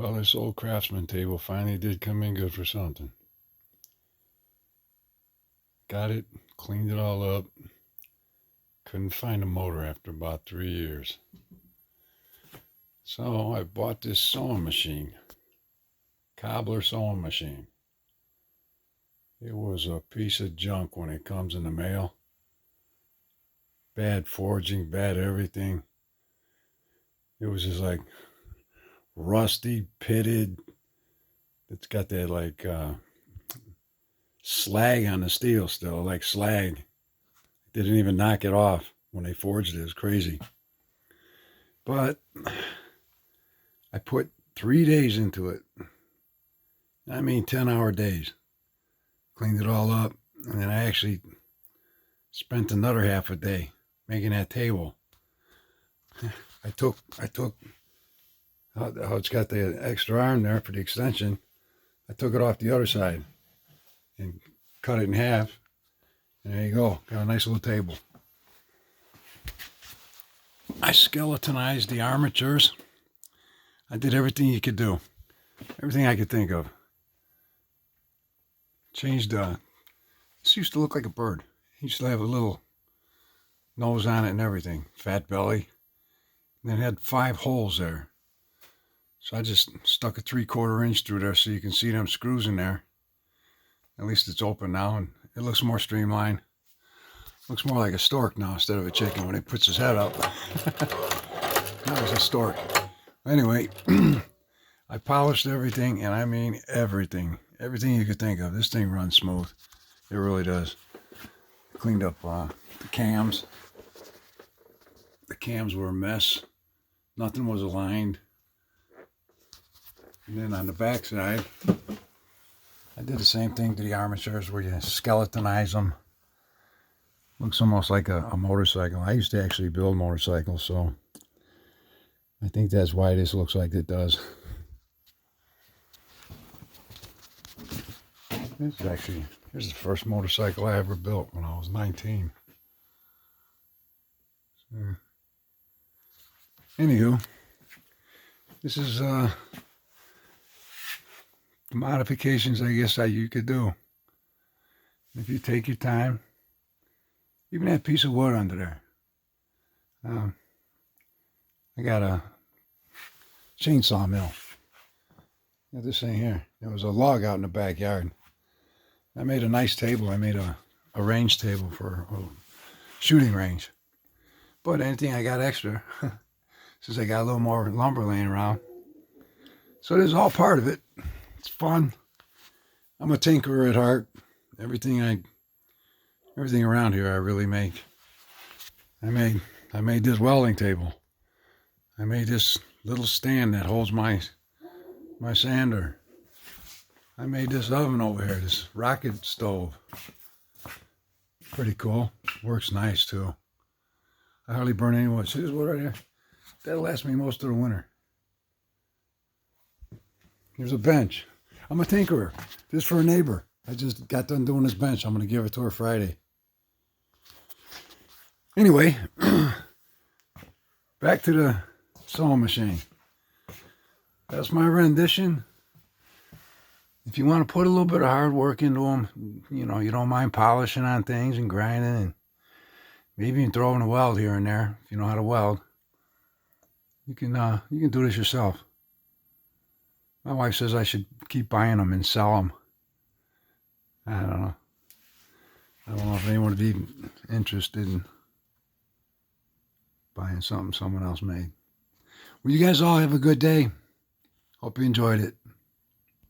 Well, this old Craftsman table finally did come in good for something. Got it, cleaned it all up. Couldn't find a motor after about 3 years. So I bought this sewing machine, cobbler sewing machine. It was a piece of junk when it comes in the mail. Bad forging, bad everything. It was just like rusty, pitted. It's got that like slag on the steel still, like slag. They didn't even knock it off when they forged it. It was crazy. But I put 3 days into it. I mean 10-hour days. Cleaned it all up, and then I actually spent another half a day making that table. I took how it's got the extra arm there for the extension. I took it off the other side and cut it in half. And there you go. Got a nice little table. I skeletonized the armatures. I did everything you could do. Everything I could think of. Changed, this used to look like a bird. It used to have a little nose on it and everything. Fat belly. And then it had 5 holes there. So I just stuck a 3/4 inch through there so you can see them screws in there. At least it's open now and it looks more streamlined. Looks more like a stork now instead of a chicken when he puts his head up. Now it's a stork. Anyway, I polished everything, and I mean everything. Everything you could think of. This thing runs smooth. It really does. Cleaned up the cams. The cams were a mess. Nothing was aligned. And then on the back side, I did the same thing to the armatures where you skeletonize them. Looks almost like a motorcycle. I used to actually build motorcycles, so I think that's why this looks like it does. Here's the first motorcycle I ever built when I was 19. So, anywho, this is the modifications I guess that you could do. If you take your time, even that piece of wood under there. I got a chainsaw mill. Got this thing here. There was a log out in the backyard. I made a nice table. I made a range table for a shooting range. But anything I got extra, since I got a little more lumber laying around. So this is all part of it. It's fun. I'm a tinkerer at heart. Everything around here I really make. I made this welding table. I made this little stand that holds my sander. I made this oven over here, this rocket stove. Pretty cool. Works nice too. I hardly burn any wood. See this wood right here? That'll last me most of the winter. Here's a bench. I'm a tinkerer. This is for a neighbor. I just got done doing this bench. I'm going to give it to her Friday. Anyway, back to the sewing machine. That's my rendition. If you want to put a little bit of hard work into them, you know, you don't mind polishing on things and grinding and maybe even throwing a weld here and there, if you know how to weld, you can do this yourself. My wife says I should keep buying them and sell them. I don't know. I don't know if anyone would be interested in buying something someone else made. Well, you guys all have a good day. Hope you enjoyed it.